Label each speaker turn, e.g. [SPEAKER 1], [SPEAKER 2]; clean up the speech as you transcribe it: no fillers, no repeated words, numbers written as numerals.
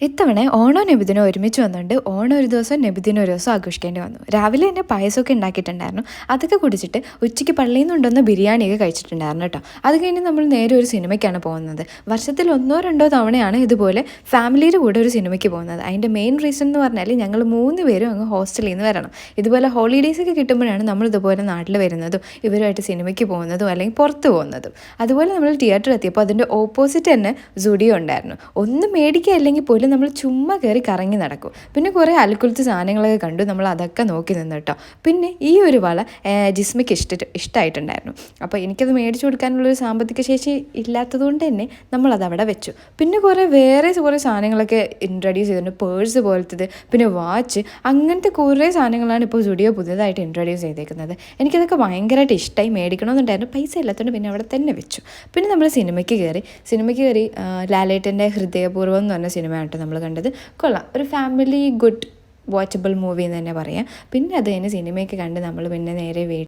[SPEAKER 1] ഇത്തവണ ഓണോ നബിദിനോ ഒരുമിച്ച് വന്നുകൊണ്ട് ഓണം ഒരു ദിവസം നബിദിനം ഒരു ദിവസം ആഘോഷിക്കേണ്ടി വന്നു. രാവിലെ തന്നെ പായസമൊക്കെ ഉണ്ടാക്കിയിട്ടുണ്ടായിരുന്നു. അതൊക്കെ കുടിച്ചിട്ട് ഉച്ചയ്ക്ക് പള്ളിയിൽ നിന്നുണ്ടൊന്ന് ബിരിയാണിയൊക്കെ കഴിച്ചിട്ടുണ്ടായിരുന്നു കേട്ടോ. അത് കഴിഞ്ഞ് നമ്മൾ നേരെ ഒരു സിനിമയ്ക്കാണ് പോകുന്നത്. വർഷത്തിൽ ഒന്നോ രണ്ടോ തവണയാണ് ഇതുപോലെ ഫാമിലിയുടെ കൂടെ ഒരു സിനിമയ്ക്ക് പോകുന്നത്. അതിൻ്റെ മെയിൻ റീസൺ എന്ന് പറഞ്ഞാൽ ഞങ്ങൾ 3 പേരും അങ്ങ് ഹോസ്റ്റലിൽ നിന്ന് വരണം. ഇതുപോലെ ഹോളിഡേയ്സൊക്കെ കിട്ടുമ്പോഴാണ് നമ്മൾ ഇതുപോലെ നാട്ടിൽ വരുന്നതും ഇവരുമായിട്ട് സിനിമയ്ക്ക് പോകുന്നതും അല്ലെങ്കിൽ പുറത്ത് പോകുന്നതും. അതുപോലെ നമ്മൾ തിയേറ്ററിൽ എത്തിയപ്പോൾ അതിൻ്റെ ഓപ്പോസിറ്റ് തന്നെ സുഡിയോ ഉണ്ടായിരുന്നു. ഒന്നും മേടിക്കുക അല്ലെങ്കിൽ പോലും നമ്മൾ ചുമ്മാ കയറി കറങ്ങി നടക്കും. പിന്നെ കുറേ അൽക്കുലത്തെ സാധനങ്ങളൊക്കെ കണ്ടു. നമ്മൾ അതൊക്കെ നോക്കി നിന്ന് കേട്ടോ. പിന്നെ ഈ ഒരു വള ജിസ്മയ്ക്ക് ഇഷ്ടമായിട്ടുണ്ടായിരുന്നു. അപ്പോൾ എനിക്കത് മേടിച്ചു കൊടുക്കാനുള്ളൊരു സാമ്പത്തിക ശേഷി ഇല്ലാത്തതുകൊണ്ട് തന്നെ നമ്മളത് അവിടെ വെച്ചു. പിന്നെ വേറെ കുറേ സാധനങ്ങളൊക്കെ ഇൻട്രൊഡ്യൂസ് ചെയ്തിട്ടുണ്ട്. പേഴ്സ് പോലത്തത്, പിന്നെ വാച്ച്, അങ്ങനത്തെ കുറേ സാധനങ്ങളാണ് ഇപ്പോൾ സ്റ്റുഡിയോ പുതിയതായിട്ട് ഇൻട്രൊഡ്യൂസ് ചെയ്തേക്കുന്നത്. എനിക്കതൊക്കെ ഭയങ്കരമായിട്ട് ഇഷ്ടമായി. മേടിക്കണമെന്നുണ്ടായിരുന്നു, പൈസ ഇല്ലാത്തതുകൊണ്ട് പിന്നെ അവിടെ തന്നെ വെച്ചു. പിന്നെ നമ്മൾ സിനിമയ്ക്ക് കയറി ലാലേട്ടൻ്റെ ഹൃദയപൂർവ്വം എന്ന് പറഞ്ഞ സിനിമയാണ് നമ്മൾ കണ്ടത്. കൊള്ളാം, ഒരു ഫാമിലി ഗുഡ് വാച്ചബിൾ മൂവി എന്ന് തന്നെ പറയാം. പിന്നെ അത് കഴിഞ്ഞ് സിനിമയൊക്കെ കണ്ട് നമ്മൾ പിന്നെ നേരെ